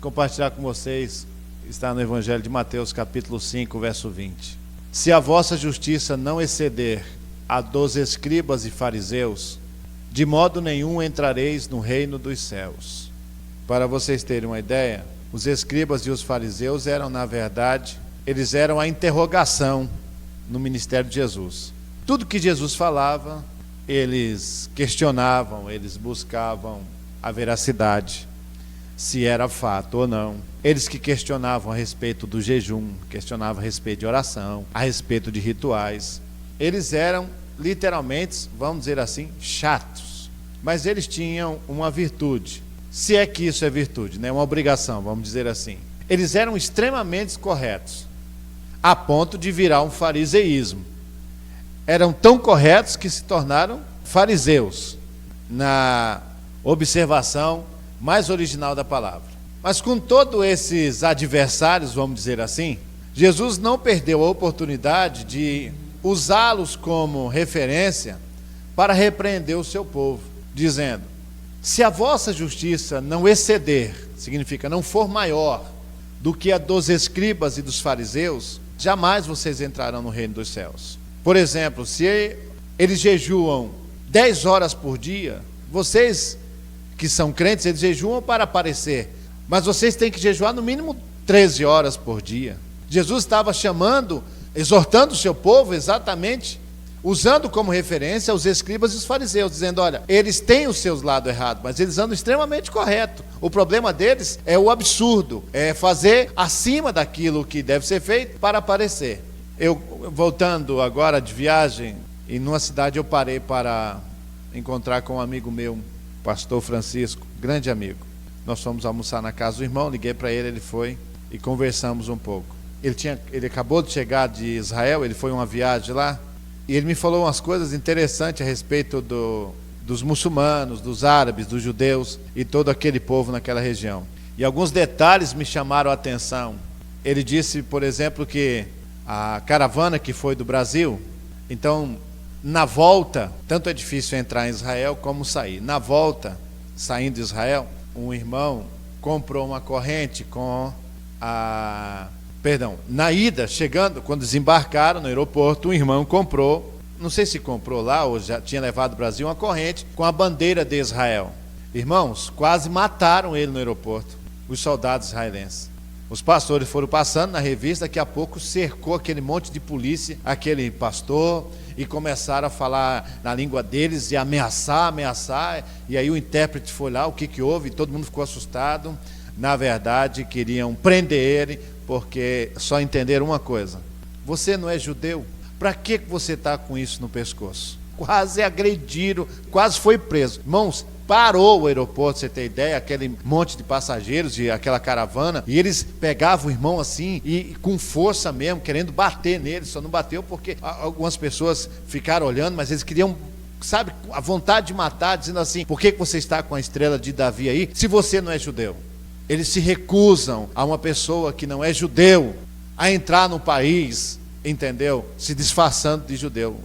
compartilhar com vocês, está no Evangelho de Mateus, capítulo 5, verso 20. Se a vossa justiça não exceder a dos escribas e fariseus, de modo nenhum entrareis no reino dos céus. Para vocês terem uma ideia, os escribas e os fariseus eram, na verdade, eles eram a interrogação no ministério de Jesus. Tudo que Jesus falava, eles questionavam, eles buscavam a veracidade, se era fato ou não. Eles que questionavam a respeito do jejum, questionavam a respeito de oração, a respeito de rituais. Eles eram, literalmente, vamos dizer assim, chatos. Mas eles tinham uma virtude, se é que isso é virtude, né? Uma obrigação, vamos dizer assim. Eles eram extremamente corretos, a ponto de virar um fariseísmo. Eram tão corretos que se tornaram fariseus, na observação mais original da palavra. Mas com todos esses adversários, vamos dizer assim, Jesus não perdeu a oportunidade de usá-los como referência para repreender o seu povo, dizendo: se a vossa justiça não exceder, significa não for maior do que a dos escribas e dos fariseus, jamais vocês entrarão no reino dos céus. Por exemplo, se eles jejuam 10 horas por dia, vocês que são crentes, eles jejuam para aparecer, mas vocês têm que jejuar no mínimo 13 horas por dia. Jesus estava chamando, exortando o seu povo exatamente, usando como referência os escribas e os fariseus, dizendo: olha, eles têm os seus lados errados, mas eles andam extremamente correto. O problema deles é o absurdo, é fazer acima daquilo que deve ser feito para aparecer. Eu, voltando agora de viagem, e numa cidade eu parei para encontrar com um amigo meu, pastor Francisco, grande amigo. Nós fomos almoçar na casa do irmão, liguei para ele, ele foi e conversamos um pouco. Ele acabou de chegar de Israel, ele foi uma viagem lá, e ele me falou umas coisas interessantes a respeito dos muçulmanos, dos árabes, dos judeus e todo aquele povo naquela região. E alguns detalhes me chamaram a atenção. Ele disse, por exemplo, que a caravana que foi do Brasil, então, na volta, tanto é difícil entrar em Israel como sair. Na volta, saindo de Israel, um irmão comprou uma corrente com na ida, chegando, quando desembarcaram no aeroporto, um irmão comprou, não sei se comprou lá ou já tinha levado do Brasil, uma corrente com a bandeira de Israel. Irmãos, quase mataram ele no aeroporto, os soldados israelenses. Os pastores foram passando na revista, daqui a pouco cercou aquele monte de polícia, aquele pastor, e começaram a falar na língua deles e ameaçar, e aí o intérprete foi lá, o que houve, todo mundo ficou assustado. Na verdade, queriam prender ele, porque só entenderam uma coisa: você não é judeu? Para que você está com isso no pescoço? Quase agrediram, quase foi preso. Irmãos, parou o aeroporto, você tem ideia, aquele monte de passageiros e aquela caravana, e eles pegavam o irmão assim, e com força mesmo, querendo bater nele. Só não bateu porque algumas pessoas ficaram olhando, mas eles queriam, sabe, a vontade de matar, dizendo assim: por que você está com a estrela de Davi aí, se você não é judeu? Eles se recusam a uma pessoa que não é judeu a entrar no país, entendeu? Se disfarçando de judeu.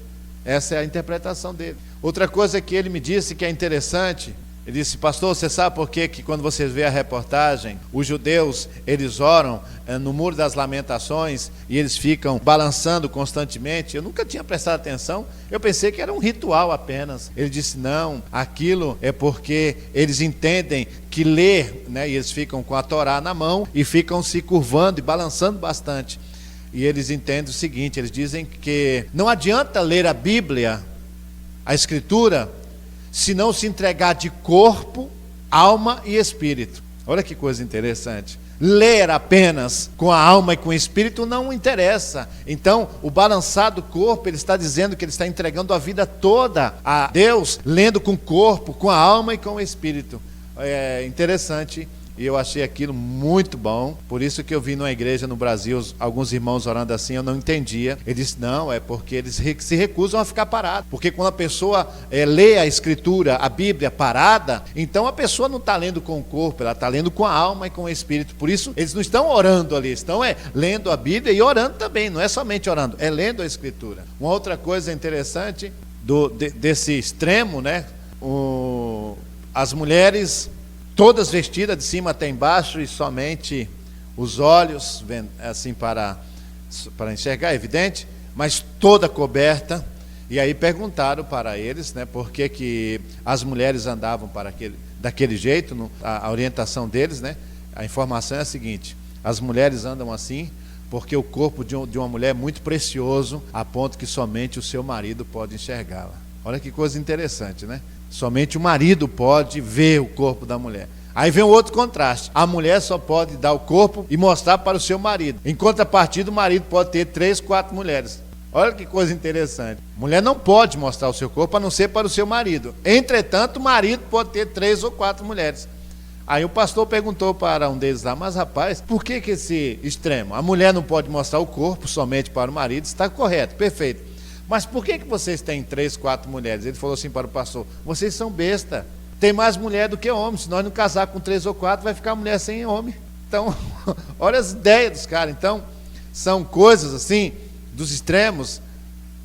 Essa é a interpretação dele. Outra coisa que ele me disse que é interessante, ele disse: pastor, você sabe por que quando você vê a reportagem, os judeus, eles oram no Muro das Lamentações e eles ficam balançando constantemente? Eu nunca tinha prestado atenção, eu pensei que era um ritual apenas. Ele disse: não, aquilo é porque eles entendem que ler, né, e eles ficam com a Torá na mão e ficam se curvando e balançando bastante. E eles entendem o seguinte, eles dizem que não adianta ler a Bíblia, a Escritura, se não se entregar de corpo, alma e espírito. Olha que coisa interessante. Ler apenas com a alma e com o espírito não interessa. Então, o balançar do corpo, ele está dizendo que ele está entregando a vida toda a Deus, lendo com o corpo, com a alma e com o espírito. É interessante. E eu achei aquilo muito bom. Por isso que eu vi numa igreja no Brasil, alguns irmãos orando assim, eu não entendia. Ele disse: não, é porque eles se recusam a ficar parados. Porque quando a pessoa lê a Escritura, a Bíblia parada, então a pessoa não está lendo com o corpo, ela está lendo com a alma e com o espírito. Por isso eles não estão orando ali, estão lendo a Bíblia e orando também. Não é somente orando, é lendo a Escritura. Uma outra coisa interessante desse extremo, né? As mulheres todas vestidas de cima até embaixo e somente os olhos, assim para enxergar, é evidente, mas toda coberta. E aí perguntaram para eles, né, por que as mulheres andavam daquele jeito, a orientação deles, né, a informação é a seguinte: as mulheres andam assim porque o corpo de uma mulher é muito precioso, a ponto que somente o seu marido pode enxergá-la. Olha que coisa interessante, né? Somente o marido pode ver o corpo da mulher. Aí vem um outro contraste: a mulher só pode dar o corpo e mostrar para o seu marido. Em contrapartida, o marido pode ter 3, 4 mulheres. Olha que coisa interessante. Mulher não pode mostrar o seu corpo a não ser para o seu marido. Entretanto, o marido pode ter 3 ou 4 mulheres. Aí o pastor perguntou para um deles lá: mas rapaz, por que esse extremo? A mulher não pode mostrar o corpo somente para o marido? Está correto, perfeito. Mas por que vocês têm 3, 4 mulheres? Ele falou assim para o pastor: vocês são besta. Tem mais mulher do que homem. Se nós não casar com 3 ou 4, vai ficar mulher sem homem. Então, olha as ideias dos caras. Então, são coisas assim, dos extremos.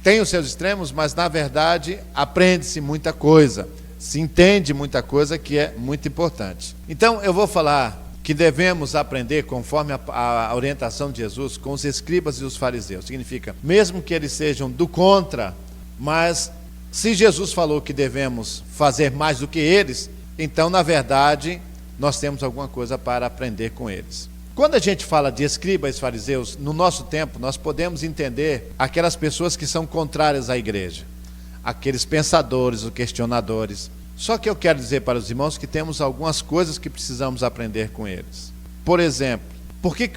Tem os seus extremos, mas na verdade aprende-se muita coisa, se entende muita coisa que é muito importante. Então eu vou falar que devemos aprender conforme a orientação de Jesus com os escribas e os fariseus. Significa, mesmo que eles sejam do contra, mas se Jesus falou que devemos fazer mais do que eles, então na verdade nós temos alguma coisa para aprender com eles. Quando a gente fala de escribas e fariseus, no nosso tempo, nós podemos entender aquelas pessoas que são contrárias à igreja, aqueles pensadores, os questionadores. Só que eu quero dizer para os irmãos que temos algumas coisas que precisamos aprender com eles. Por exemplo, por que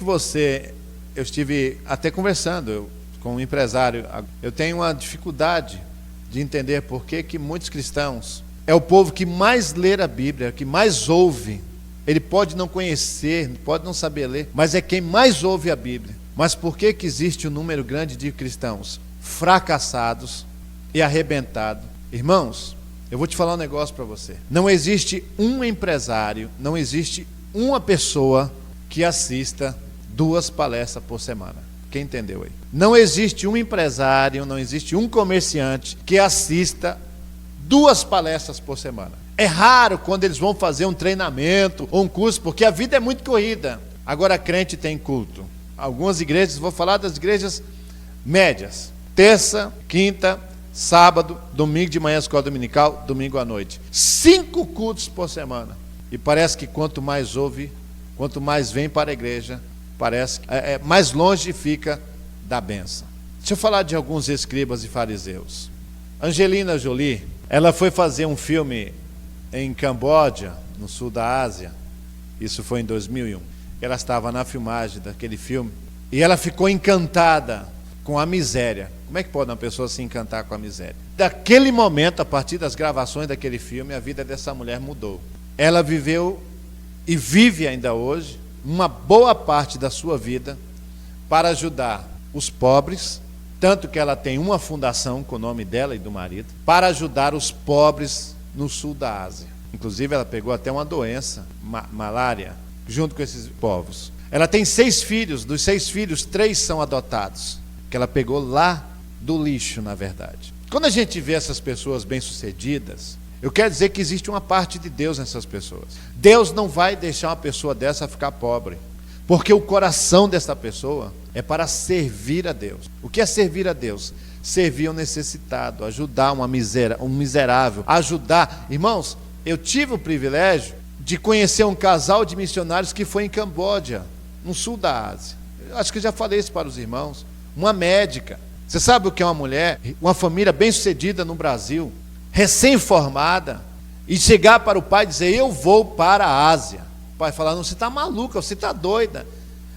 eu estive até conversando com um empresário, eu tenho uma dificuldade de entender por que muitos cristãos, é o povo que mais lê a Bíblia, que mais ouve. Ele pode não conhecer, pode não saber ler, mas é quem mais ouve a Bíblia. Mas por que existe um número grande de cristãos fracassados e arrebentados? Irmãos, eu vou te falar um negócio para você. Não existe um empresário, não existe uma pessoa que assista 2 palestras por semana. Quem entendeu aí? Não existe um empresário, não existe um comerciante que assista 2 palestras por semana. É raro quando eles vão fazer um treinamento ou um curso, porque a vida é muito corrida. Agora, crente tem culto. Algumas igrejas, vou falar das igrejas médias: terça, quinta, sábado, domingo de manhã, escola dominical, domingo à noite. 5 cultos por semana. E parece que quanto mais ouve, quanto mais vem para a igreja, parece que mais longe fica da bênção. Deixa eu falar de alguns escribas e fariseus. Angelina Jolie, ela foi fazer um filme em Camboja, no sul da Ásia. Isso foi em 2001. Ela estava na filmagem daquele filme e ela ficou encantada com a miséria. Como é que pode uma pessoa se encantar com a miséria? Daquele momento, a partir das gravações daquele filme, a vida dessa mulher mudou. Ela viveu e vive ainda hoje uma boa parte da sua vida para ajudar os pobres, tanto que ela tem uma fundação com o nome dela e do marido, para ajudar os pobres no sul da Ásia. Inclusive ela pegou até uma doença, malária, junto com esses povos. Ela tem 6 filhos, dos 6 filhos, 3 são adotados, que ela pegou lá do lixo, na verdade. Quando a gente vê essas pessoas bem-sucedidas, eu quero dizer que existe uma parte de Deus nessas pessoas. Deus não vai deixar uma pessoa dessa ficar pobre, porque o coração dessa pessoa é para servir a Deus. O que é servir a Deus? Servir um necessitado, ajudar um miserável, ajudar. Irmãos, eu tive o privilégio de conhecer um casal de missionários que foi em Camboja, no sul da Ásia. Eu acho que já falei isso para os irmãos. Uma médica. Você sabe o que é uma mulher, uma família bem-sucedida no Brasil, recém-formada, e chegar para o pai e dizer: eu vou para a Ásia. O pai falar: não, você está maluca, você está doida.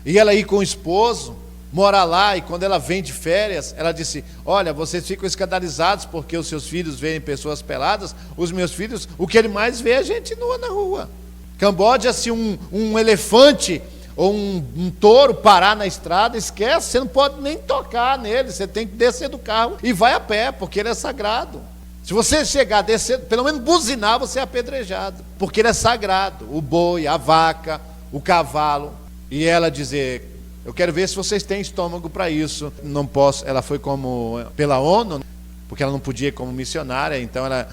E ela ir com o esposo, morar lá, e quando ela vem de férias, ela disse: olha, vocês ficam escandalizados porque os seus filhos veem pessoas peladas, os meus filhos, o que ele mais vê é gente nua na rua. Camboja, se um elefante ou um touro parar na estrada, esquece, você não pode nem tocar nele, você tem que descer do carro e vai a pé, porque ele é sagrado. Se você chegar, descer, pelo menos buzinar, você é apedrejado, porque ele é sagrado. O boi, a vaca, o cavalo. E ela dizer: eu quero ver se vocês têm estômago para isso. Não posso. Ela foi como pela ONU, porque ela não podia ir como missionária, então ela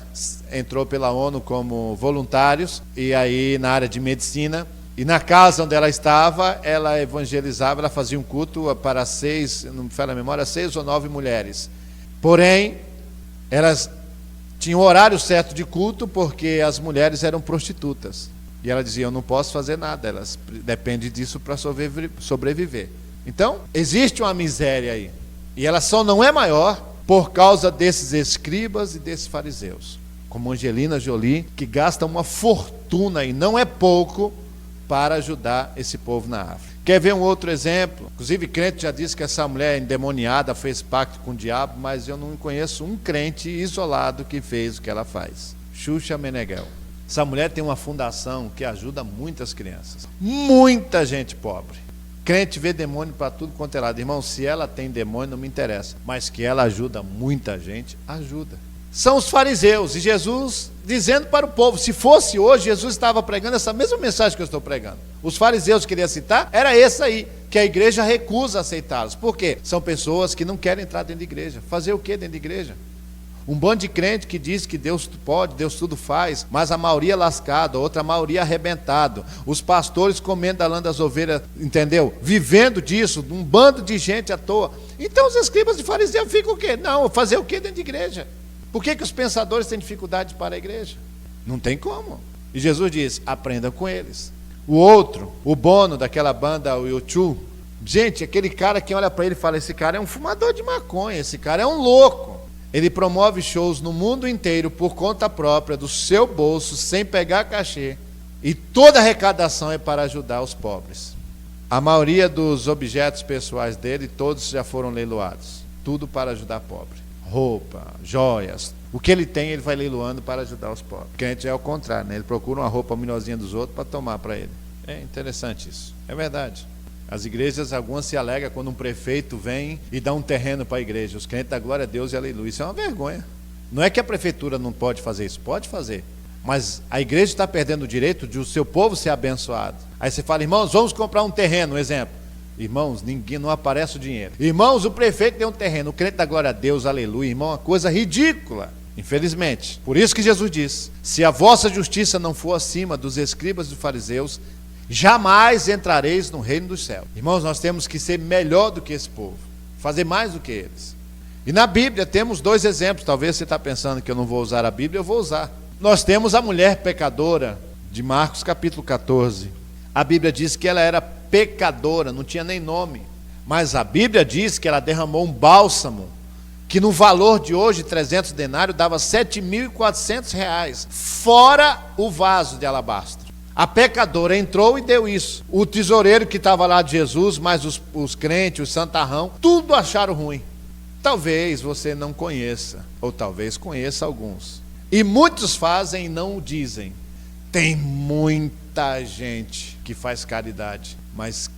entrou pela ONU como voluntários, e aí na área de medicina, e na casa onde ela estava, ela evangelizava, ela fazia um culto para 6, não me falha a memória, 6 ou 9 mulheres. Porém, elas tinham o horário certo de culto, porque as mulheres eram prostitutas. E ela dizia, eu não posso fazer nada, elas dependem disso para sobreviver. Então, existe uma miséria aí. E ela só não é maior por causa desses escribas e desses fariseus, como Angelina Jolie, que gasta uma fortuna, e não é pouco, para ajudar esse povo na África. Quer ver um outro exemplo? Inclusive, crente já disse que essa mulher endemoniada fez pacto com o diabo, mas eu não conheço um crente isolado que fez o que ela faz. Xuxa Meneghel. Essa mulher tem uma fundação que ajuda muitas crianças. Muita gente pobre. Crente vê demônio para tudo quanto é lado. Irmão, se ela tem demônio, não me interessa. Mas que ela ajuda muita gente, ajuda. São os fariseus, e Jesus dizendo para o povo, se fosse hoje, Jesus estava pregando essa mesma mensagem que eu estou pregando. Os fariseus que ele ia citar, era esse aí, que a igreja recusa aceitá-los. Por quê? São pessoas que não querem entrar dentro de igreja. Fazer o que dentro de igreja? Um bando de crente que diz que Deus pode, Deus tudo faz, mas a maioria lascada, outra maioria arrebentado. Os pastores comendo da lã das ovelhas, entendeu? Vivendo disso, um bando de gente à toa. Então os escribas e fariseus ficam o quê? Não, fazer o que dentro de igreja? Por que os pensadores têm dificuldade para a igreja? Não tem como. E Jesus diz, aprenda com eles. O outro, o Bono daquela banda, o U2, gente, aquele cara que olha para ele e fala, esse cara é um fumador de maconha, esse cara é um louco. Ele promove shows no mundo inteiro por conta própria, do seu bolso, sem pegar cachê. E toda a arrecadação é para ajudar os pobres. A maioria dos objetos pessoais dele, todos já foram leiloados. Tudo para ajudar pobre. Roupa, joias. O que ele tem, ele vai leiloando para ajudar os pobres. O crente é o contrário, né? Ele procura uma roupa menorzinha dos outros para tomar para ele. É interessante isso. É verdade. As igrejas, algumas se alegam quando um prefeito vem e dá um terreno para a igreja. Os crentes da glória a Deus e aleluia. Isso é uma vergonha. Não é que a prefeitura não pode fazer isso. Pode fazer. Mas a igreja está perdendo o direito de o seu povo ser abençoado. Aí você fala, irmãos, vamos comprar um terreno, um exemplo. Irmãos, ninguém, não aparece o dinheiro. Irmãos, o prefeito tem um terreno. O crente da glória a Deus, aleluia. Irmão, uma coisa ridícula. Infelizmente. Por isso que Jesus diz, se a vossa justiça não for acima dos escribas e dos fariseus, jamais entrareis no reino dos céus. Irmãos, nós temos que ser melhor do que esse povo, fazer mais do que eles. E na Bíblia temos 2 exemplos. Talvez você está pensando que eu não vou usar a Bíblia, eu vou usar. Nós temos a mulher pecadora de Marcos capítulo 14. A Bíblia diz que ela era pecadora, não tinha nem nome, mas a Bíblia diz que ela derramou um bálsamo que no valor de hoje, 300 denários, dava 7.400 reais, fora o vaso de alabastro. A pecadora entrou e deu isso. O tesoureiro que estava lá de Jesus, mas os crentes, os santarrão, tudo acharam ruim. Talvez você não conheça, ou talvez conheça alguns. E muitos fazem e não o dizem. Tem muita gente que faz caridade, mas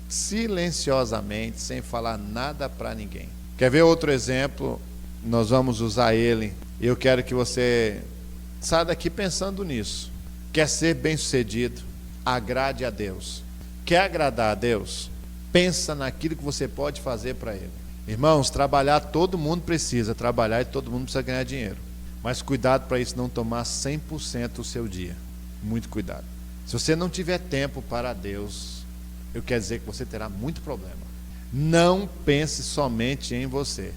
silenciosamente, sem falar nada para ninguém. Quer ver outro exemplo? Nós vamos usar ele. Eu quero que você saia daqui pensando nisso. Quer ser bem-sucedido? Agrade a Deus. Quer agradar a Deus? Pensa naquilo que você pode fazer para Ele. Irmãos, trabalhar todo mundo precisa trabalhar e todo mundo precisa ganhar dinheiro. Mas cuidado para isso não tomar 100% o seu dia. Muito cuidado. Se você não tiver tempo para Deus, eu quero dizer que você terá muito problema. Não pense somente em você.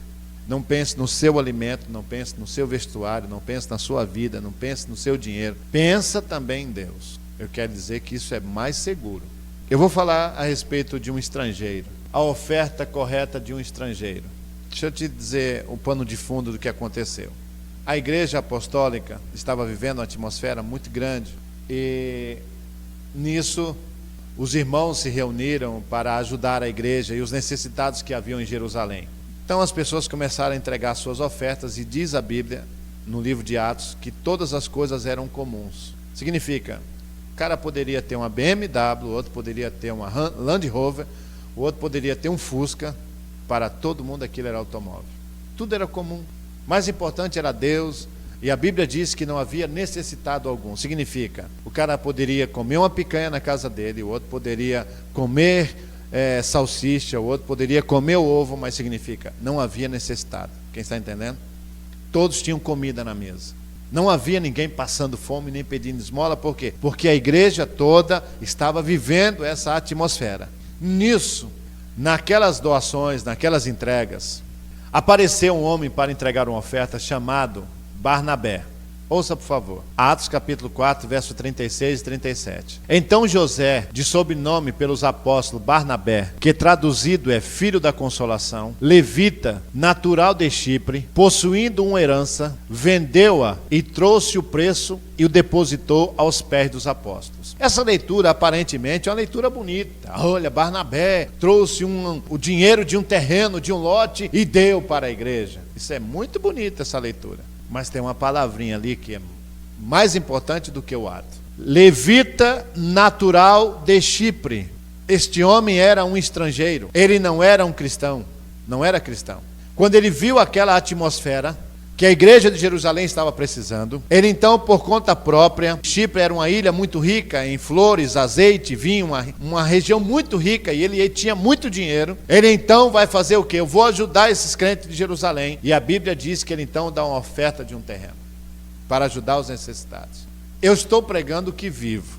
Não pense no seu alimento, não pense no seu vestuário, não pense na sua vida, não pense no seu dinheiro. Pensa também em Deus. Eu quero dizer que isso é mais seguro. Eu vou falar a respeito de um estrangeiro. A oferta correta de um estrangeiro. Deixa eu te dizer o pano de fundo do que aconteceu. A igreja apostólica estava vivendo uma atmosfera muito grande e nisso os irmãos se reuniram para ajudar a igreja e os necessitados que haviam em Jerusalém. Então as pessoas começaram a entregar suas ofertas e diz a Bíblia, no livro de Atos, que todas as coisas eram comuns. Significa, o cara poderia ter uma BMW, o outro poderia ter uma Land Rover, o outro poderia ter um Fusca, para todo mundo aquilo era automóvel. Tudo era comum. O mais importante era Deus, e a Bíblia diz que não havia necessitado algum. Significa, o cara poderia comer uma picanha na casa dele, o outro poderia comer salsicha, o outro poderia comer o ovo, mas significa, não havia necessitado. Quem está entendendo? Todos tinham comida na mesa. Não havia ninguém passando fome nem pedindo esmola. Por quê? Porque a igreja toda estava vivendo essa atmosfera. Nisso, naquelas doações, naquelas entregas, apareceu um homem para entregar uma oferta chamado Barnabé. Ouça, por favor. Atos capítulo 4, verso 36 e 37. Então José, de sobrenome pelos apóstolos Barnabé, que traduzido é filho da consolação, levita, natural de Chipre, possuindo uma herança, vendeu-a e trouxe o preço e o depositou aos pés dos apóstolos. Essa leitura aparentemente é uma leitura bonita. Olha, Barnabé trouxe o dinheiro de um terreno, de um lote e deu para a igreja. Isso é muito bonita, essa leitura. Mas tem uma palavrinha ali que é mais importante do que o ato. Levita, natural de Chipre. Este homem era um estrangeiro. Ele não era um cristão. Não era cristão. Quando ele viu aquela atmosfera que a igreja de Jerusalém estava precisando, ele então, por conta própria, Chipre era uma ilha muito rica em flores, azeite, vinho, uma região muito rica, e ele tinha muito dinheiro. Ele então vai fazer o quê? Eu vou ajudar esses crentes de Jerusalém. E a Bíblia diz que ele então dá uma oferta de um terreno para ajudar os necessitados. Eu estou pregando o que vivo,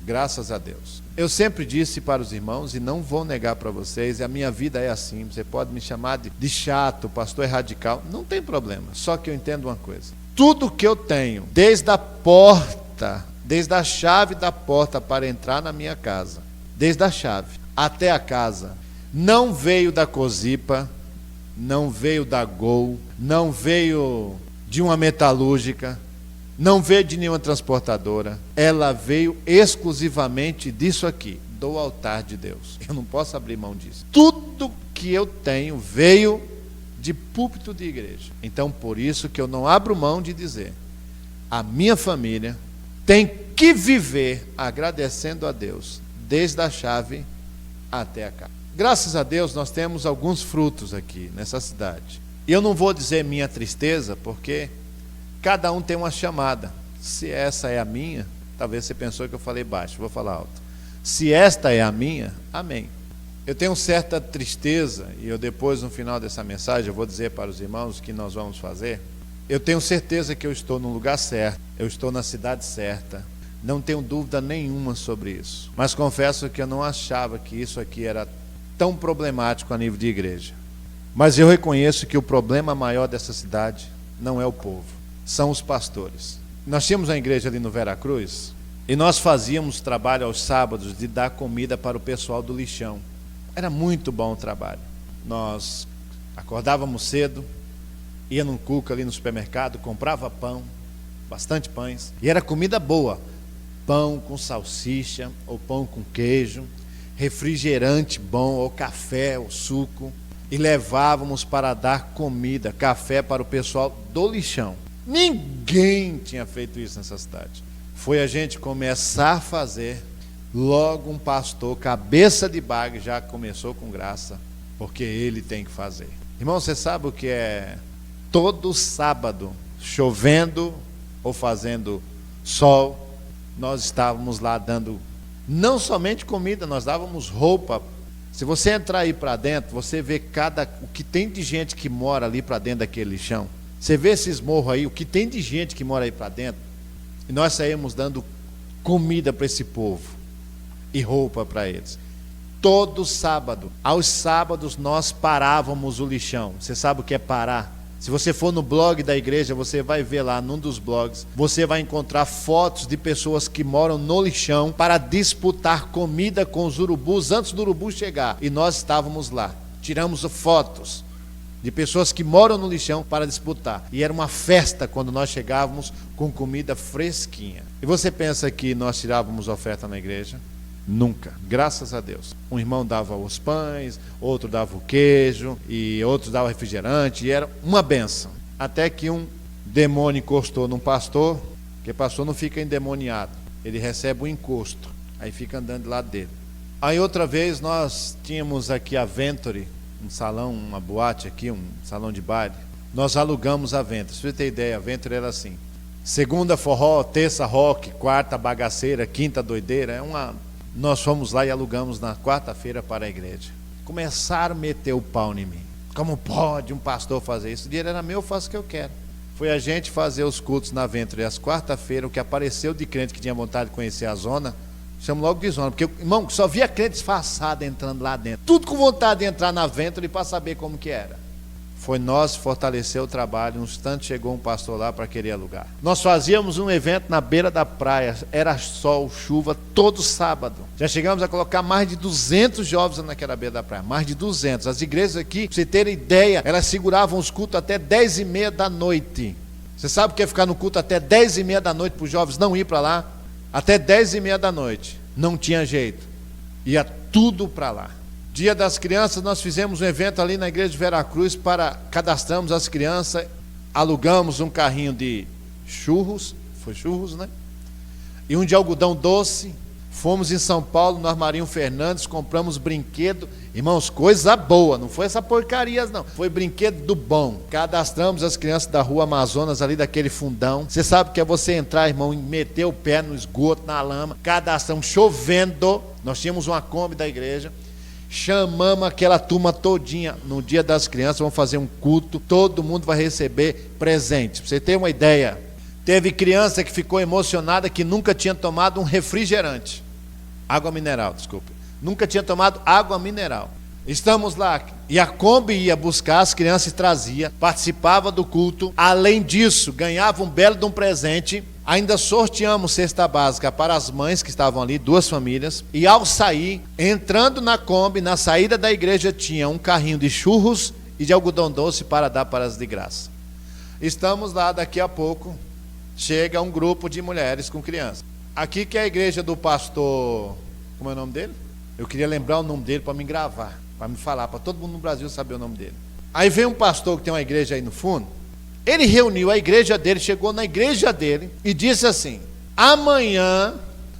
graças a Deus. Eu sempre disse para os irmãos, e não vou negar para vocês, a minha vida é assim. Você pode me chamar de chato, pastor é radical, não tem problema. Só que eu entendo uma coisa: tudo que eu tenho, desde a porta, desde a chave da porta para entrar na minha casa, desde a chave até a casa, não veio da Cosipa, não veio da Gol, não veio de uma metalúrgica, não veio de nenhuma transportadora. Ela veio exclusivamente disso aqui, do altar de Deus. Eu não posso abrir mão disso. Tudo que eu tenho veio de púlpito de igreja. Então, por isso que eu não abro mão de dizer: a minha família tem que viver agradecendo a Deus, desde a chave até a casa. Graças a Deus nós temos alguns frutos aqui nessa cidade. E eu não vou dizer minha tristeza, porque cada um tem uma chamada. Se essa é a minha, talvez você pensou que eu falei baixo, vou falar alto. Se esta é a minha, amém. Eu tenho certa tristeza, e eu depois, no final dessa mensagem, eu vou dizer para os irmãos o que nós vamos fazer. Eu tenho certeza que eu estou no lugar certo, eu estou na cidade certa, não tenho dúvida nenhuma sobre isso. Mas confesso que eu não achava que isso aqui era tão problemático a nível de igreja. Mas eu reconheço que o problema maior dessa cidade não é o povo, são os pastores. Nós tínhamos uma igreja ali no Veracruz, e nós fazíamos trabalho aos sábados de dar comida para o pessoal do lixão. Era muito bom o trabalho. Nós acordávamos cedo, ia num Cuca ali no supermercado, comprava pão, bastante pães, e era comida boa. Pão com salsicha, ou pão com queijo, refrigerante bom, ou café, ou suco, e levávamos para dar comida, café para o pessoal do lixão. Ninguém tinha feito isso nessa cidade. Foi a gente começar a fazer, logo um pastor, cabeça de bagre, já começou com graça, porque ele tem que fazer. Irmão, você sabe o que é todo sábado, chovendo ou fazendo sol, nós estávamos lá dando, não somente comida, nós dávamos roupa. Se você entrar aí para dentro, você vê o que tem de gente que mora ali para dentro daquele lixão. Você vê esses morros aí, o que tem de gente que mora aí para dentro. E nós saímos dando comida para esse povo e roupa para eles. Todo sábado, aos sábados nós parávamos o lixão. Você sabe o que é parar? Se você for no blog da igreja, você vai ver lá num dos blogs, você vai encontrar fotos de pessoas que moram no lixão para disputar comida com os urubus antes do urubu chegar. E nós estávamos lá, tiramos fotos de pessoas que moram no lixão para disputar. E era uma festa quando nós chegávamos com comida fresquinha. E você pensa que nós tirávamos oferta na igreja? Nunca, graças a Deus. Um irmão dava os pães, outro dava o queijo, e outro dava refrigerante, e era uma benção. Até que um demônio encostou num pastor, porque pastor não fica endemoniado, ele recebe um encosto, aí fica andando do lado dele. Aí outra vez nós tínhamos aqui a Venture, um salão, uma boate aqui, um salão de baile. Nós alugamos a Venture. Se você ter ideia, a Venture era assim: segunda forró, terça rock, quarta bagaceira, quinta doideira. Nós fomos lá e alugamos na quarta-feira para a igreja. Começaram a meter o pau em mim. Como pode um pastor fazer isso? O dinheiro era meu, eu faço o que eu quero. foi a gente fazer os cultos na Venture às quarta-feira. O que apareceu de crente que tinha vontade de conhecer a zona, chamo logo de zona, porque, irmão, só via crente disfarçado entrando lá dentro, tudo com vontade de entrar na Venture para saber como que era. Foi nós fortalecer o trabalho. Um instante chegou um pastor lá para querer alugar. Nós fazíamos um evento na beira da praia, era sol, chuva, todo sábado. Já chegamos a colocar mais de 200 jovens naquela beira da praia, mais de 200. As igrejas aqui, para você ter ideia, elas seguravam os cultos até 10h30 da noite. Você sabe o que é ficar no culto até 10h30 da noite para os jovens não ir para lá? Até 10h30 da noite, não tinha jeito, ia tudo para lá. Dia das crianças, nós fizemos um evento ali na igreja de Veracruz, cadastramos as crianças, alugamos um carrinho de churros, foi churros, né? E um de algodão doce. Fomos em São Paulo, no Armarinho Fernandes, compramos brinquedo, irmãos, coisa boa, não foi essa porcaria não, foi brinquedo do bom. Cadastramos as crianças da rua Amazonas, ali daquele fundão. Você sabe o que é você entrar, irmão, e meter o pé no esgoto, na lama. Cadastramos, chovendo, nós tínhamos uma Kombi da igreja. Chamamos aquela turma todinha. No dia das crianças vamos fazer um culto, todo mundo vai receber presente. Para você ter uma ideia, teve criança que ficou emocionada, que nunca tinha tomado um refrigerante, água mineral, desculpa, nunca tinha tomado água mineral. Estamos lá, e a Kombi ia buscar as crianças e trazia, participava do culto. Além disso, ganhava um belo de um presente. Ainda sorteamos cesta básica para as mães que estavam ali, 2 famílias. E ao sair, entrando na Kombi, na saída da igreja, tinha um carrinho de churros e de algodão doce para dar para as de graça. Estamos lá, daqui a pouco chega um grupo de mulheres com crianças. Aqui que é a igreja do pastor, como é o nome dele? Eu queria lembrar o nome dele para me gravar, para me falar, para todo mundo no Brasil saber o nome dele. Aí vem um pastor que tem uma igreja aí no fundo. Ele reuniu a igreja dele, chegou na igreja dele e disse assim: amanhã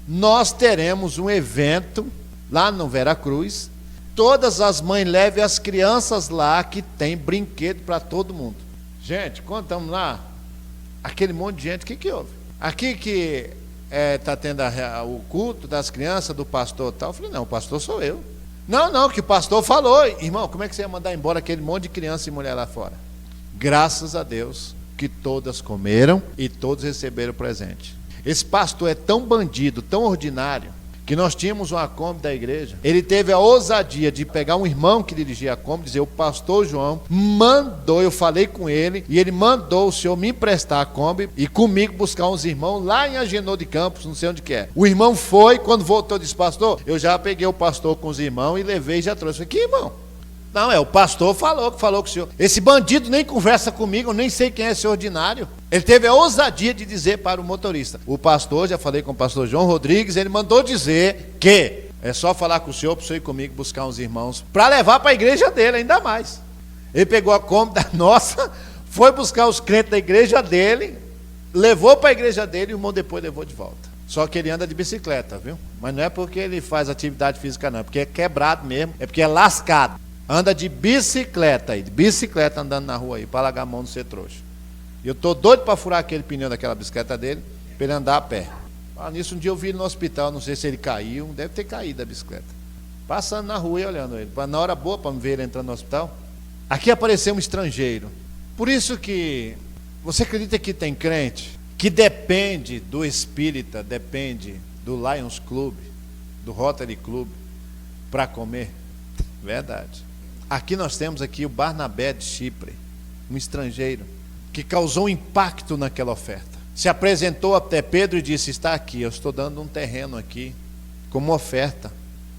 nós teremos um evento lá no Veracruz. Todas as mães levem as crianças lá, que tem brinquedo para todo mundo. Gente, quando estamos lá, aquele monte de gente, o que houve? Aqui que está tendo o culto das crianças, do pastor e tal. Eu falei, não, o pastor sou eu. Não, que o pastor falou. Irmão, como é que você ia mandar embora aquele monte de criança e mulher lá fora? Graças a Deus que todas comeram e todos receberam presente. Esse pastor é tão bandido, tão ordinário, que nós tínhamos uma Kombi da igreja. Ele teve a ousadia de pegar um irmão que dirigia a Kombi, dizer: o pastor João mandou, eu falei com ele, e ele mandou o senhor me emprestar a Kombi e comigo buscar uns irmãos lá em Agenor de Campos, não sei onde que é. O irmão foi, quando voltou, disse: pastor, eu já peguei o pastor com os irmãos e levei e já trouxe. Aqui, irmão. Não, o pastor falou com o senhor. Esse bandido nem conversa comigo, eu nem sei quem é esse ordinário. Ele teve a ousadia de dizer para o motorista: o pastor, já falei com o pastor João Rodrigues, ele mandou dizer que é só falar com o senhor para o senhor ir comigo buscar uns irmãos, para levar para a igreja dele, ainda mais. Ele pegou a Kombi da nossa, foi buscar os crentes da igreja dele, levou para a igreja dele e o irmão depois levou de volta. Só que ele anda de bicicleta, viu? Mas não é porque ele faz atividade física não, é porque é quebrado mesmo, é porque é lascado. Anda de bicicleta aí, de bicicleta andando na rua aí, para largar a mão no ser trouxa. E eu estou doido para furar aquele pneu daquela bicicleta dele, para ele andar a pé. Nisso, um dia eu vi ele no hospital, não sei se ele caiu, deve ter caído da bicicleta. Passando na rua e olhando ele, na hora boa para me ver ele entrando no hospital. Aqui apareceu um estrangeiro. Por isso que, você acredita que tem crente que depende do espírita, depende do Lions Club, do Rotary Club, para comer? Verdade. Aqui nós temos aqui o Barnabé de Chipre, um estrangeiro, que causou um impacto naquela oferta. Se apresentou até Pedro e disse: está aqui, eu estou dando um terreno aqui, como oferta,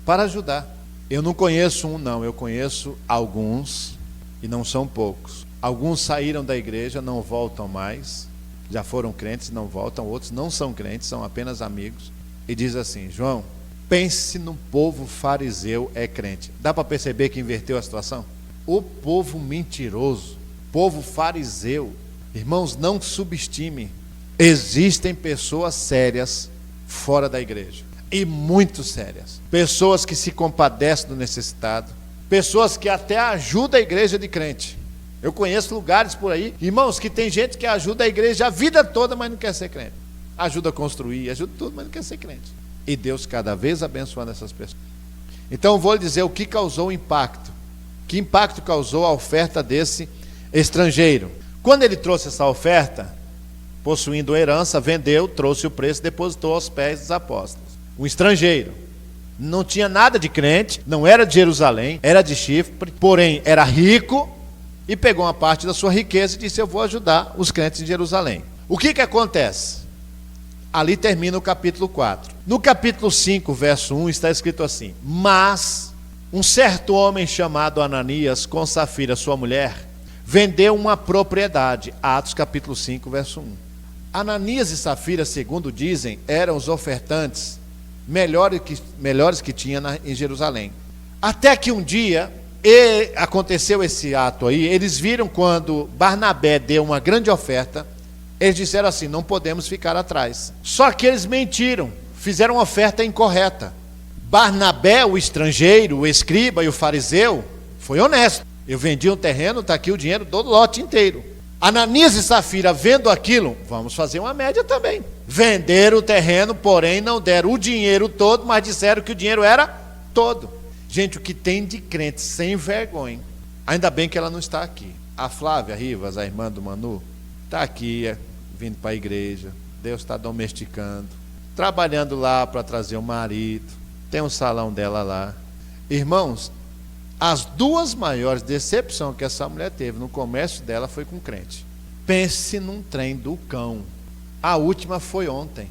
para ajudar. Eu não conheço um não, eu conheço alguns, e não são poucos. Alguns saíram da igreja, não voltam mais, já foram crentes, não voltam. Outros não são crentes, são apenas amigos. E diz assim: João, pense no povo fariseu é crente. Dá para perceber que inverteu a situação? O povo mentiroso, povo fariseu. Irmãos, não subestime. Existem pessoas sérias fora da igreja, e muito sérias. Pessoas que se compadecem do necessitado, pessoas que até ajudam a igreja de crente. Eu conheço lugares por aí, irmãos, que tem gente que ajuda a igreja a vida toda, mas não quer ser crente. Ajuda a construir, ajuda tudo, mas não quer ser crente. E Deus cada vez abençoando essas pessoas. Então vou lhe dizer o que causou o impacto. Que impacto causou a oferta desse estrangeiro? Quando ele trouxe essa oferta, possuindo herança, vendeu, trouxe o preço, depositou aos pés dos apóstolos. Um estrangeiro, não tinha nada de crente, não era de Jerusalém, era de Chipre, porém era rico, e pegou uma parte da sua riqueza e disse: eu vou ajudar os crentes em Jerusalém. O que acontece? Ali termina o capítulo 4. No capítulo 5, verso 1, está escrito assim: mas um certo homem chamado Ananias, com Safira, sua mulher, vendeu uma propriedade. Atos capítulo 5, verso 1. Ananias e Safira, segundo dizem, eram os ofertantes melhores que tinha em Jerusalém. Até que um dia aconteceu esse ato aí. Eles viram quando Barnabé deu uma grande oferta, eles disseram assim: não podemos ficar atrás. Só que eles mentiram, fizeram uma oferta incorreta. Barnabé, o estrangeiro, o escriba e o fariseu, foi honesto. Eu vendi um terreno, está aqui o dinheiro do lote inteiro. Ananias e Safira, vendo aquilo, vamos fazer uma média também. Venderam o terreno, porém não deram o dinheiro todo, mas disseram que o dinheiro era todo. Gente, o que tem de crente sem vergonha. Ainda bem que ela não está aqui. A Flávia Rivas, a irmã do Manu, está aqui, vindo para a igreja. Deus está domesticando, trabalhando lá para trazer o marido. Tem um salão dela lá. Irmãos, as duas maiores decepções que essa mulher teve no comércio dela foi com crente. Pense num trem do cão. A última foi ontem.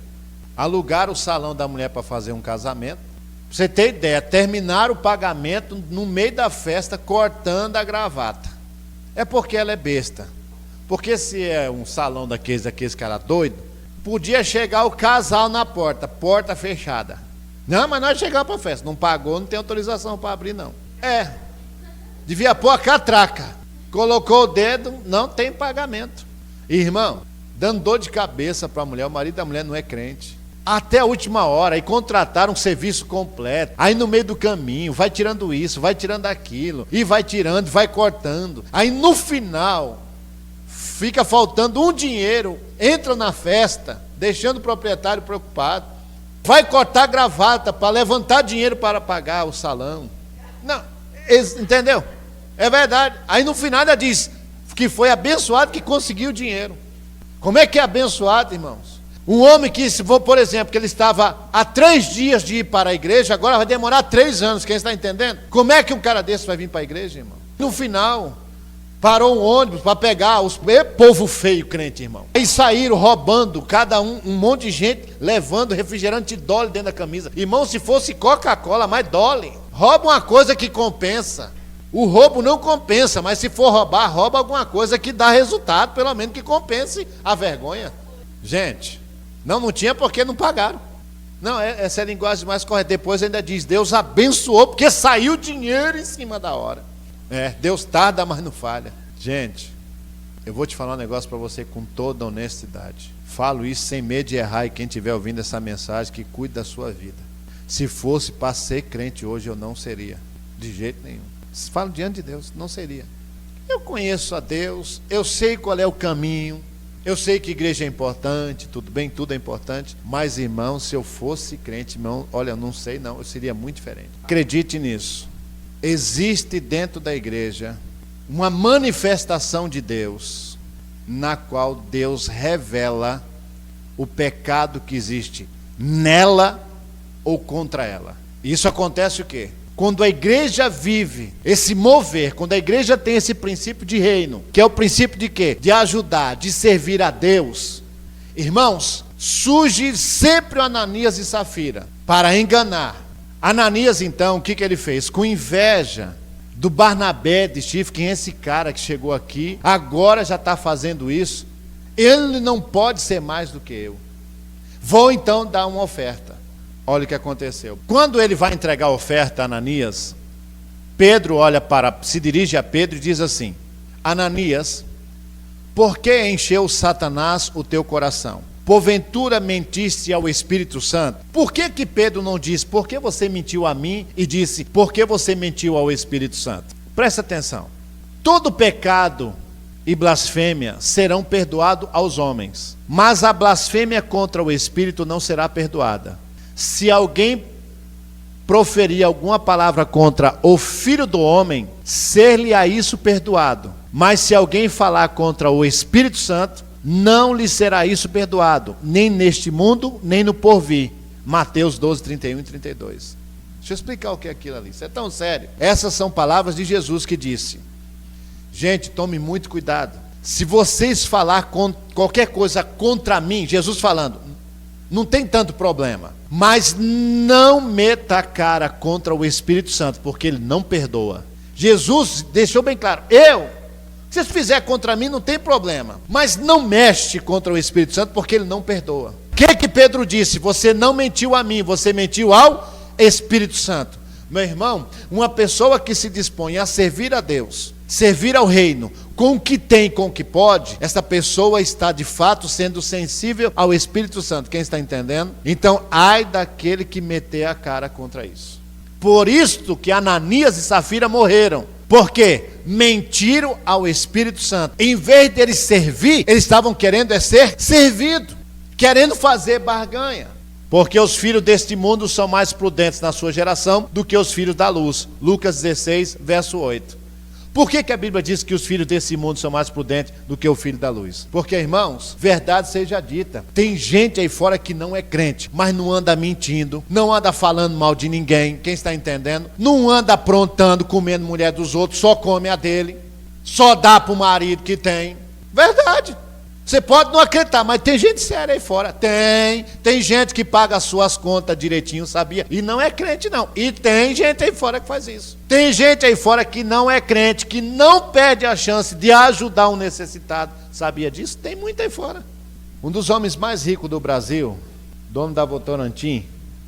Alugaram o salão da mulher para fazer um casamento. Pra você ter ideia, terminaram o pagamento no meio da festa, cortando a gravata. É porque ela é besta. Porque se é um salão daqueles caras doidos, podia chegar o casal na porta fechada. Não, mas nós chegamos para a festa. Não pagou, não tem autorização para abrir, não. Devia pôr a catraca. Colocou o dedo, não tem pagamento. Irmão, dando dor de cabeça para a mulher. O marido da mulher não é crente. Até a última hora, aí contrataram um serviço completo. Aí no meio do caminho, vai tirando isso, vai tirando aquilo, e vai tirando, vai cortando. Aí no final, fica faltando um dinheiro, entra na festa, deixando o proprietário preocupado. Vai cortar a gravata para levantar dinheiro para pagar o salão. Não, entendeu? É verdade. Aí no final ela diz que foi abençoado que conseguiu o dinheiro. Como é que é abençoado, irmãos? Um homem que, se for, por exemplo, que ele estava há 3 dias de ir para a igreja, agora vai demorar 3 anos, quem está entendendo? Como é que um cara desse vai vir para a igreja, irmão? No final, parou um ônibus para pegar os povo feio, crente, irmão. Aí saíram roubando, cada um monte de gente, levando refrigerante Dolly dentro da camisa. Irmão, se fosse Coca-Cola, mais Dolly. Rouba uma coisa que compensa. O roubo não compensa, mas se for roubar, rouba alguma coisa que dá resultado, pelo menos que compense a vergonha. Gente, não tinha porque não pagaram. Não, essa é a linguagem mais correta. Depois ainda diz: Deus abençoou porque saiu dinheiro em cima da hora. Deus tarda, mas não falha. Gente, eu vou te falar um negócio para você com toda honestidade. Falo isso sem medo de errar, e quem estiver ouvindo essa mensagem, que cuide da sua vida. Se fosse para ser crente hoje, eu não seria, de jeito nenhum. Falo diante de Deus, não seria. Eu conheço a Deus, eu sei qual é o caminho, eu sei que igreja é importante, tudo bem, tudo é importante, mas, irmão, se eu fosse crente, irmão, olha, eu não sei não, eu seria muito diferente. Acredite nisso. Existe dentro da igreja uma manifestação de Deus, na qual Deus revela o pecado que existe nela ou contra ela. Isso acontece o quê? Quando a igreja vive esse mover, quando a igreja tem esse princípio de reino, que é o princípio de quê? De ajudar, de servir a Deus. Irmãos, surge sempre o Ananias e Safira para enganar. Ananias, então, o que ele fez? Com inveja do Barnabé de Chipre, quem é esse cara que chegou aqui, agora já está fazendo isso, ele não pode ser mais do que eu. Vou então dar uma oferta. Olha o que aconteceu. Quando ele vai entregar a oferta a Ananias, Pedro se dirige a Pedro e diz assim: Ananias, por que encheu Satanás o teu coração? Porventura mentiste ao Espírito Santo? Por que Pedro não diz, por que você mentiu a mim? E disse, por que você mentiu ao Espírito Santo? Presta atenção. Todo pecado e blasfêmia serão perdoados aos homens, mas a blasfêmia contra o Espírito não será perdoada. Se alguém proferir alguma palavra contra o Filho do Homem, ser-lhe-á isso perdoado. Mas se alguém falar contra o Espírito Santo, não lhe será isso perdoado, nem neste mundo, nem no porvir. Mateus 12, 31 e 32. Deixa eu explicar o que é aquilo ali. Isso é tão sério. Essas são palavras de Jesus que disse: gente, tome muito cuidado. Se vocês falar qualquer coisa contra mim, Jesus falando, não tem tanto problema. Mas não meta a cara contra o Espírito Santo, porque ele não perdoa. Jesus deixou bem claro: se vocês fizerem contra mim, não tem problema. Mas não mexe contra o Espírito Santo, porque ele não perdoa. O que Pedro disse? Você não mentiu a mim, você mentiu ao Espírito Santo. Meu irmão, uma pessoa que se dispõe a servir a Deus, servir ao reino, com o que tem, com o que pode, essa pessoa está de fato sendo sensível ao Espírito Santo. Quem está entendendo? Então, ai daquele que meter a cara contra isso. Por isto que Ananias e Safira morreram. Porque mentiram ao Espírito Santo. Em vez deles servir, eles estavam querendo ser servido, querendo fazer barganha. Porque os filhos deste mundo são mais prudentes na sua geração do que os filhos da luz. Lucas 16, verso 8. Por que a Bíblia diz que os filhos desse mundo são mais prudentes do que o filho da luz? Porque, irmãos, verdade seja dita, tem gente aí fora que não é crente, mas não anda mentindo, não anda falando mal de ninguém, quem está entendendo? Não anda aprontando, comendo mulher dos outros, só come a dele, só dá para o marido que tem. Verdade. Você pode não acreditar, mas tem gente séria aí fora. Tem gente que paga as suas contas direitinho, sabia? E não é crente não. E tem gente aí fora que faz isso. Tem gente aí fora que não é crente, que não perde a chance de ajudar um necessitado. Sabia disso? Tem muito aí fora. Um dos homens mais ricos do Brasil, dono da Votorantim,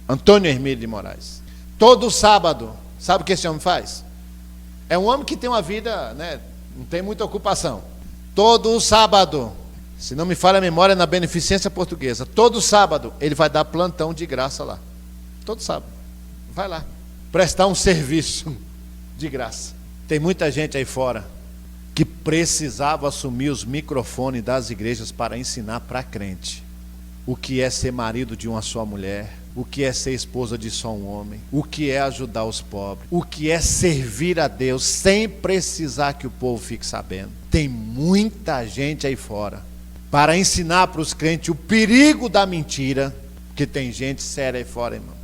Antônio Hermílio de Moraes. Todo sábado, sabe o que esse homem faz? É um homem que tem uma vida, não tem muita ocupação. Todo sábado, se não me falha a memória, na Beneficência Portuguesa, todo sábado ele vai dar plantão de graça lá. Todo sábado. Vai lá. Prestar um serviço de graça. Tem muita gente aí fora que precisava assumir os microfones das igrejas para ensinar para crente o que é ser marido de uma só mulher, o que é ser esposa de só um homem, o que é ajudar os pobres, o que é servir a Deus sem precisar que o povo fique sabendo. Tem muita gente aí fora para ensinar para os crentes o perigo da mentira, porque tem gente séria aí fora, irmão.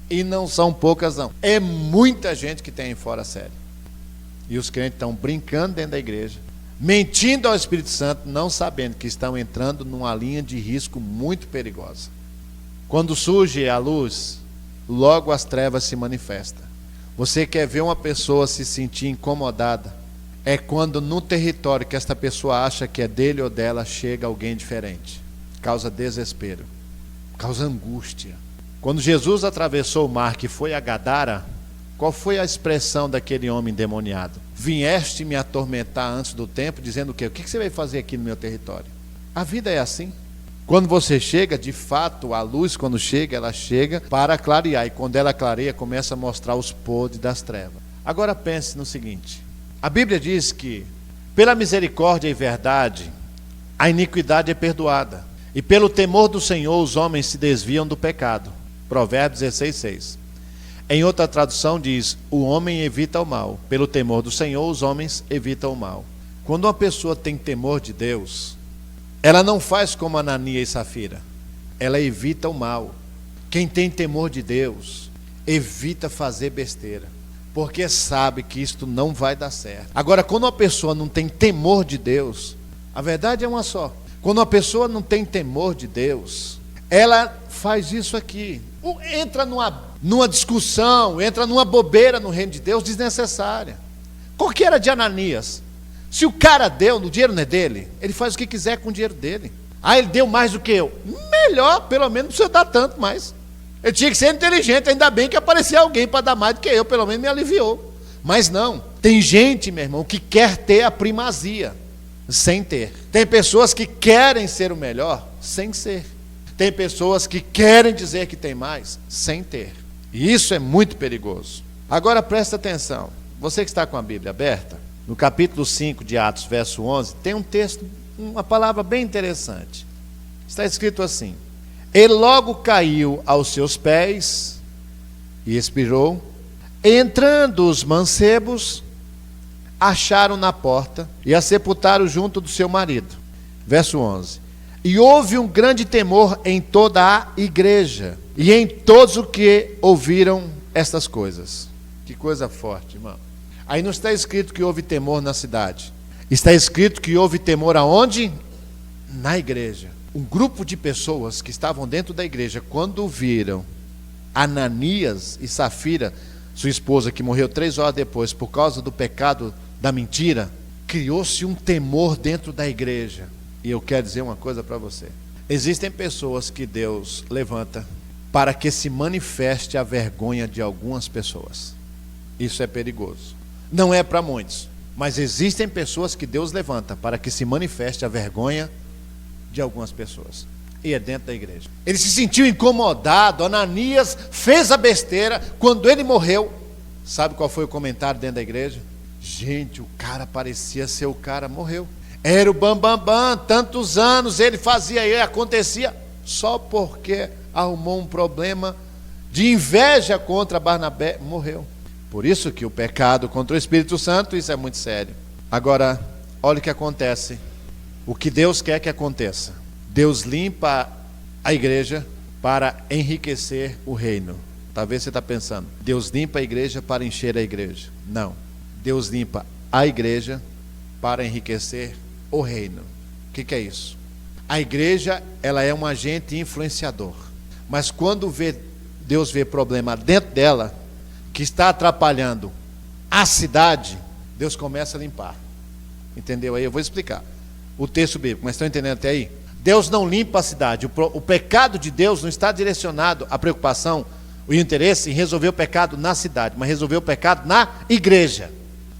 E não são poucas não, é muita gente que tem aí fora séria. E os crentes estão brincando dentro da igreja, mentindo ao Espírito Santo, não sabendo que estão entrando numa linha de risco muito perigosa. Quando surge a luz, logo as trevas se manifestam. Você quer ver uma pessoa se sentir incomodada? É quando no território que esta pessoa acha que é dele ou dela, chega alguém diferente. Causa desespero, causa angústia. Quando Jesus atravessou o mar, que foi a Gadara, qual foi a expressão daquele homem endemoniado? Vieste me atormentar antes do tempo, dizendo o quê? O que você vai fazer aqui no meu território? A vida é assim. Quando você chega, de fato, a luz, quando chega, ela chega para clarear. E quando ela clareia, começa a mostrar os podres das trevas. Agora pense no seguinte. A Bíblia diz que, pela misericórdia e verdade, a iniquidade é perdoada. E pelo temor do Senhor, os homens se desviam do pecado. Provérbios 16:6. Em outra tradução diz, o homem evita o mal. Pelo temor do Senhor, os homens evitam o mal. Quando uma pessoa tem temor de Deus, ela não faz como Ananias e Safira. Ela evita o mal. Quem tem temor de Deus, evita fazer besteira, porque sabe que isto não vai dar certo. Agora, quando uma pessoa não tem temor de Deus, a verdade é uma só. Quando uma pessoa não tem temor de Deus, ela faz isso aqui. Entra numa discussão, entra numa bobeira no reino de Deus desnecessária. Qual que era de Ananias? Se o cara deu, o dinheiro não é dele, ele faz o que quiser com o dinheiro dele. Ah, ele deu mais do que eu. Melhor, pelo menos não precisa dar tanto mais. Ele tinha que ser inteligente, ainda bem que apareceu alguém para dar mais do que eu, pelo menos me aliviou. Mas não, tem gente, meu irmão, que quer ter a primazia, sem ter. Tem pessoas que querem ser o melhor, sem ser. Tem pessoas que querem dizer que tem mais, sem ter. E isso é muito perigoso. Agora presta atenção, você que está com a Bíblia aberta, no capítulo 5 de Atos, verso 11, tem um texto, uma palavra bem interessante. Está escrito assim: ele logo caiu aos seus pés e expirou. Entrando os mancebos, acharam na porta e a sepultaram junto do seu marido. Verso 11. E houve um grande temor em toda a igreja e em todos os que ouviram estas coisas. Que coisa forte, irmão. Aí não está escrito que houve temor na cidade. Está escrito que houve temor aonde? Na igreja. Um grupo de pessoas que estavam dentro da igreja, quando viram Ananias e Safira, sua esposa, que morreu 3 horas depois por causa do pecado da mentira, criou-se um temor dentro da igreja. E eu quero dizer uma coisa para você. Existem pessoas que Deus levanta para que se manifeste a vergonha de algumas pessoas. Isso é perigoso. Não é para muitos, mas existem pessoas que Deus levanta para que se manifeste a vergonha de algumas pessoas. E é dentro da igreja. Ele se sentiu incomodado. Ananias fez a besteira. Quando ele morreu, sabe qual foi o comentário dentro da igreja? Gente, o cara parecia ser o cara, morreu. Era o bambambam, tantos anos ele fazia, e acontecia, só porque arrumou um problema de inveja contra Barnabé, morreu. Por isso que o pecado contra o Espírito Santo, isso é muito sério. Agora, olha o que acontece. O que Deus quer que aconteça. Deus limpa a igreja para enriquecer o reino. Talvez você está pensando, Deus limpa a igreja para encher a igreja. Não. Deus limpa a igreja para enriquecer o reino. O que é isso? A igreja, ela é um agente influenciador. Mas quando Deus vê problema dentro dela, que está atrapalhando a cidade, Deus começa a limpar. Entendeu aí? Eu vou explicar o texto bíblico, mas estão entendendo até aí? Deus não limpa a cidade. O pecado de Deus não está direcionado à preocupação, o interesse em resolver o pecado na cidade, mas resolver o pecado na igreja.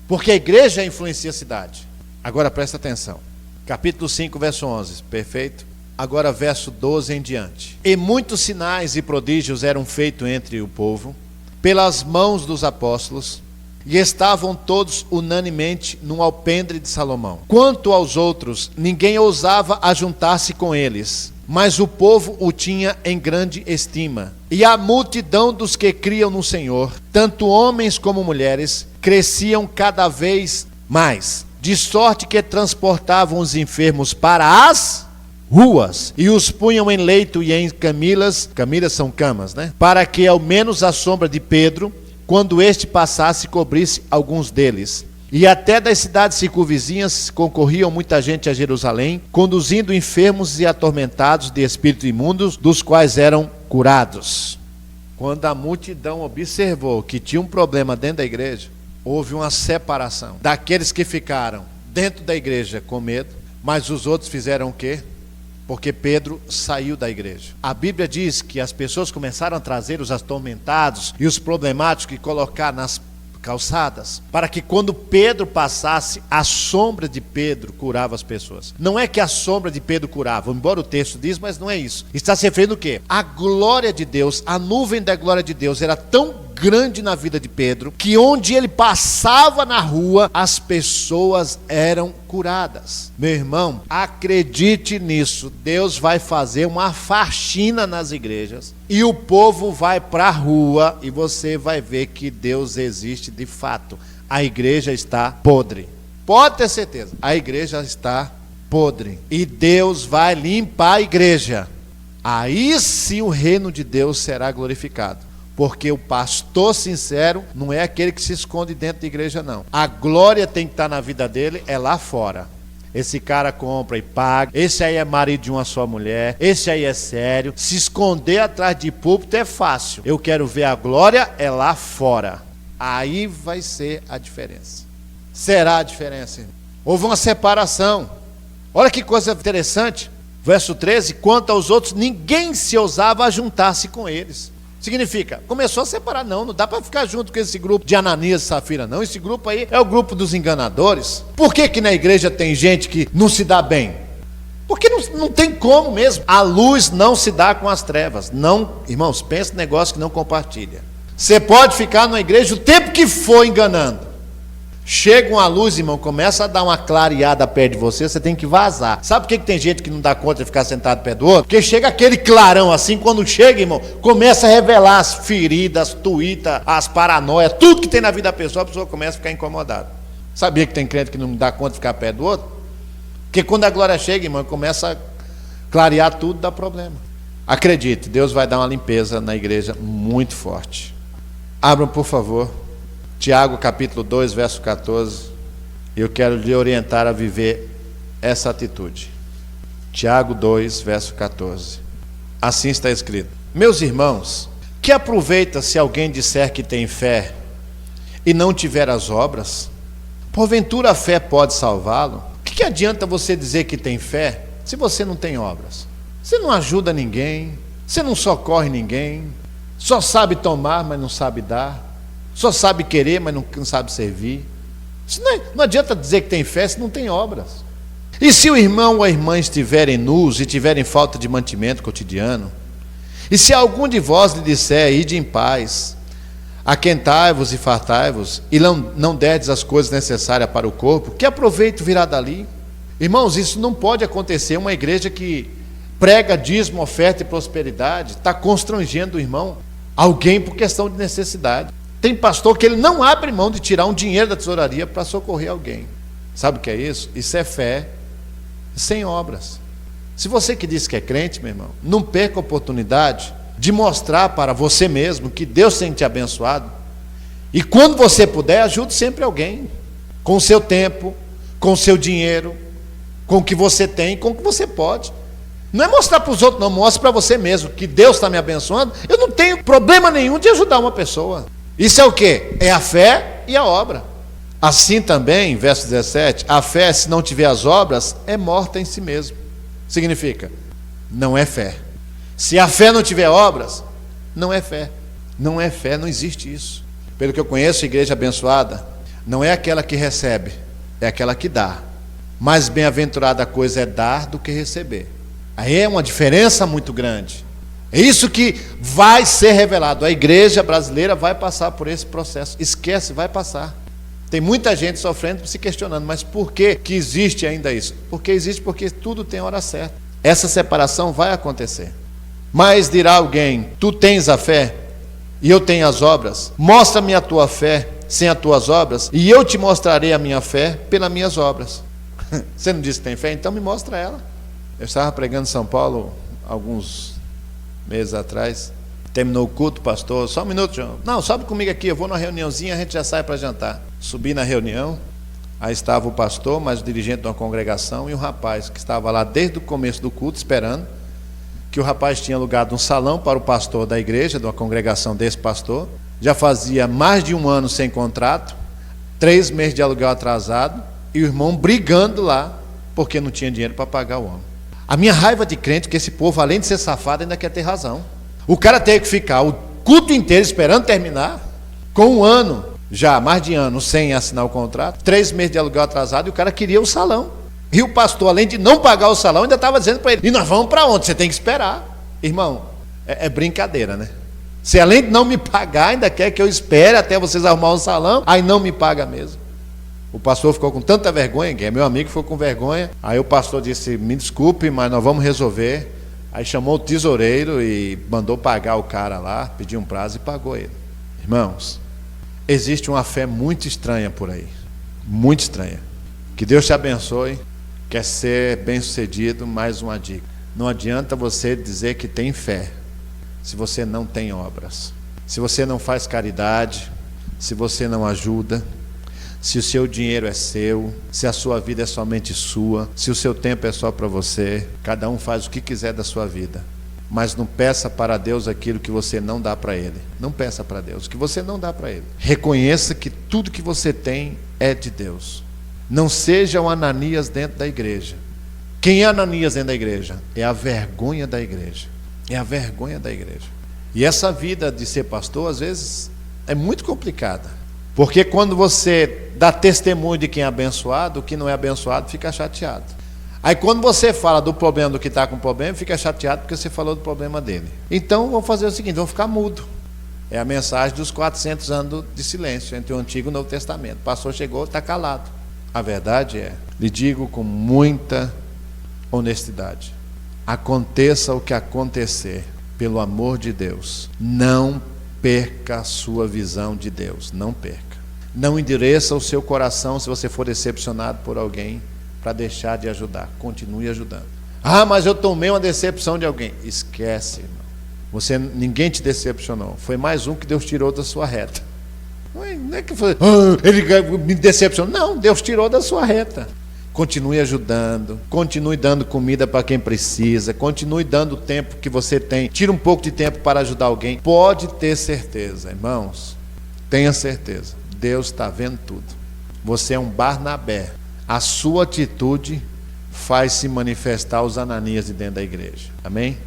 Porque a igreja influencia a cidade. Agora presta atenção. Capítulo 5, verso 11. Perfeito? Agora verso 12 em diante. E muitos sinais e prodígios eram feitos entre o povo, pelas mãos dos apóstolos, e estavam todos unanimemente no alpendre de Salomão. Quanto aos outros, ninguém ousava ajuntar-se com eles, mas o povo o tinha em grande estima. E a multidão dos que criam no Senhor, tanto homens como mulheres, cresciam cada vez mais, de sorte que transportavam os enfermos para as ruas, e os punham em leito e em camilas são camas, né? Para que ao menos a sombra de Pedro, quando este passasse, cobrisse alguns deles. E até das cidades circunvizinhas concorriam muita gente a Jerusalém, conduzindo enfermos e atormentados de espíritos imundos, dos quais eram curados. Quando a multidão observou que tinha um problema dentro da igreja, houve uma separação daqueles que ficaram dentro da igreja com medo, mas os outros fizeram o quê? Porque Pedro saiu da igreja. A Bíblia diz que as pessoas começaram a trazer os atormentados e os problemáticos e colocar nas calçadas, para que quando Pedro passasse, a sombra de Pedro curava as pessoas. Não é que a sombra de Pedro curava, embora o texto diz, mas não é isso. Está se referindo o quê? A glória de Deus, a nuvem da glória de Deus era tão grande na vida de Pedro, que onde ele passava na rua, as pessoas eram curadas. Meu irmão, acredite nisso, Deus vai fazer uma faxina nas igrejas, e o povo vai para a rua, e você vai ver que Deus existe de fato. A igreja está podre. Pode ter certeza, a igreja está podre, e Deus vai limpar a igreja. Aí sim o reino de Deus será glorificado. Porque o pastor sincero não é aquele que se esconde dentro da igreja, não. A glória tem que estar na vida dele, é lá fora. Esse cara compra e paga, esse aí é marido de uma só mulher, esse aí é sério. Se esconder atrás de púlpito é fácil. Eu quero ver a glória, é lá fora. Aí vai ser a diferença. Será a diferença. Houve uma separação. Olha que coisa interessante. Verso 13, quanto aos outros, ninguém se ousava juntar-se com eles. Significa, começou a separar, não dá para ficar junto com esse grupo de Ananias e Safira, não. Esse grupo aí é o grupo dos enganadores. Por que na igreja tem gente que não se dá bem? Porque não tem como mesmo. A luz não se dá com as trevas. Não, irmãos, pensa no negócio que não compartilha. Você pode ficar na igreja o tempo que for enganando. Chega uma luz, irmão, começa a dar uma clareada perto de você, você tem que vazar. Sabe por que tem gente que não dá conta de ficar sentado perto do outro? Porque chega aquele clarão assim, quando chega, irmão, começa a revelar as feridas, as tuitas, as paranoias, tudo que tem na vida da pessoa, a pessoa começa a ficar incomodada. Sabia que tem crente que não dá conta de ficar perto do outro? Porque quando a glória chega, irmão, começa a clarear tudo, dá problema. Acredite, Deus vai dar uma limpeza na igreja muito forte. Abram, por favor, Tiago capítulo 2, verso 14. Eu quero lhe orientar a viver essa atitude. Tiago 2, verso 14. Assim está escrito: meus irmãos, que aproveita se alguém disser que tem fé e não tiver as obras? Porventura a fé pode salvá-lo? O que adianta você dizer que tem fé se você não tem obras? Você não ajuda ninguém, você não socorre ninguém, só sabe tomar, mas não sabe dar, só sabe querer, mas não sabe servir. Não adianta dizer que tem fé se não tem obras. E se o irmão ou a irmã estiverem nus e tiverem falta de mantimento cotidiano, e se algum de vós lhe disser, ide em paz, aquentai-vos e fartai-vos, e não derdes as coisas necessárias para o corpo, que aproveito virá dali? Irmãos, isso não pode acontecer. Uma igreja que prega dízimo, oferta e prosperidade está constrangendo o irmão, alguém por questão de necessidade. Tem pastor que ele não abre mão de tirar um dinheiro da tesouraria para socorrer alguém. Sabe o que é isso? Isso é fé sem obras. Se você que diz que é crente, meu irmão, não perca a oportunidade de mostrar para você mesmo que Deus tem te abençoado. E quando você puder, ajude sempre alguém, com o seu tempo, com o seu dinheiro, com o que você tem, com o que você pode. Não é mostrar para os outros, não, mostre para você mesmo que Deus está me abençoando. Eu não tenho problema nenhum de ajudar uma pessoa. Isso é o quê? É a fé e a obra. Assim também, verso 17, a fé, se não tiver as obras, é morta em si mesmo. Significa, não é fé. Se a fé não tiver obras, não é fé. Não é fé, não existe isso. Pelo que eu conheço, a igreja abençoada não é aquela que recebe, é aquela que dá. Mais bem-aventurada a coisa é dar do que receber. Aí é uma diferença muito grande. É isso que vai ser revelado. A igreja brasileira vai passar por esse processo. Esquece, vai passar. Tem muita gente sofrendo, se questionando, mas por que existe ainda isso? Porque existe porque tudo tem hora certa. Essa separação vai acontecer. Mas dirá alguém, tu tens a fé e eu tenho as obras. Mostra-me a tua fé sem as tuas obras e eu te mostrarei a minha fé pelas minhas obras. Você não disse que tem fé? Então me mostra ela. Eu estava pregando em São Paulo alguns meses atrás. Terminou o culto, pastor, só um minuto, João. Não, sobe comigo aqui, eu vou numa reuniãozinha, a gente já sai para jantar. Subi na reunião, aí estava o pastor, mais o dirigente de uma congregação, e um rapaz que estava lá desde o começo do culto, esperando, que o rapaz tinha alugado um salão para o pastor da igreja, de uma congregação desse pastor, já fazia mais de um ano sem contrato, 3 meses de aluguel atrasado, e o irmão brigando lá, porque não tinha dinheiro para pagar o homem. A minha raiva de crente é que esse povo, além de ser safado, ainda quer ter razão. O cara teve que ficar o culto inteiro esperando terminar, com um ano, já mais de ano, sem assinar o contrato, 3 meses de aluguel atrasado, e o cara queria o salão. E o pastor, além de não pagar o salão, ainda estava dizendo para ele, e nós vamos para onde? Você tem que esperar. Irmão, é brincadeira, né? Você além de não me pagar, ainda quer que eu espere até vocês arrumar um salão, aí não me paga mesmo. O pastor ficou com tanta vergonha, que é meu amigo, ficou com vergonha. Aí o pastor disse, me desculpe, mas nós vamos resolver. Aí chamou o tesoureiro e mandou pagar o cara lá, pediu um prazo e pagou ele. Irmãos, existe uma fé muito estranha por aí, muito estranha. Que Deus te abençoe. Quer ser bem sucedido? Mais uma dica: não adianta você dizer que tem fé se você não tem obras, se você não faz caridade, se você não ajuda, se o seu dinheiro é seu, se a sua vida é somente sua, se o seu tempo é só para você. Cada um faz o que quiser da sua vida, mas não peça para Deus aquilo que você não dá para Ele. Não peça para Deus o que você não dá para Ele. Reconheça que tudo que você tem é de Deus. Não seja um Ananias dentro da igreja. Quem é Ananias dentro da igreja? É a vergonha da igreja. É a vergonha da igreja. E essa vida de ser pastor, às vezes, é muito complicada. Porque quando você dá testemunho de quem é abençoado, o que não é abençoado fica chateado. Aí quando você fala do problema do que está com problema, fica chateado porque você falou do problema dele. Então vamos fazer o seguinte, vamos ficar mudo. É a mensagem dos 400 anos de silêncio entre o Antigo e o Novo Testamento. O pastor chegou, está calado. A verdade é, lhe digo com muita honestidade, aconteça o que acontecer, pelo amor de Deus, não perca a sua visão de Deus, não perca. Não endureça o seu coração se você for decepcionado por alguém para deixar de ajudar. Continue ajudando. Ah, mas eu tomei uma decepção de alguém. Esquece, irmão. Ninguém te decepcionou. Foi mais um que Deus tirou da sua reta. Não é que foi, ele me decepcionou. Não, Deus tirou da sua reta. Continue ajudando, continue dando comida para quem precisa, continue dando o tempo que você tem. Tira um pouco de tempo para ajudar alguém. Pode ter certeza, irmãos, tenha certeza, Deus está vendo tudo. Você é um Barnabé. A sua atitude faz se manifestar os Ananias de dentro da igreja. Amém?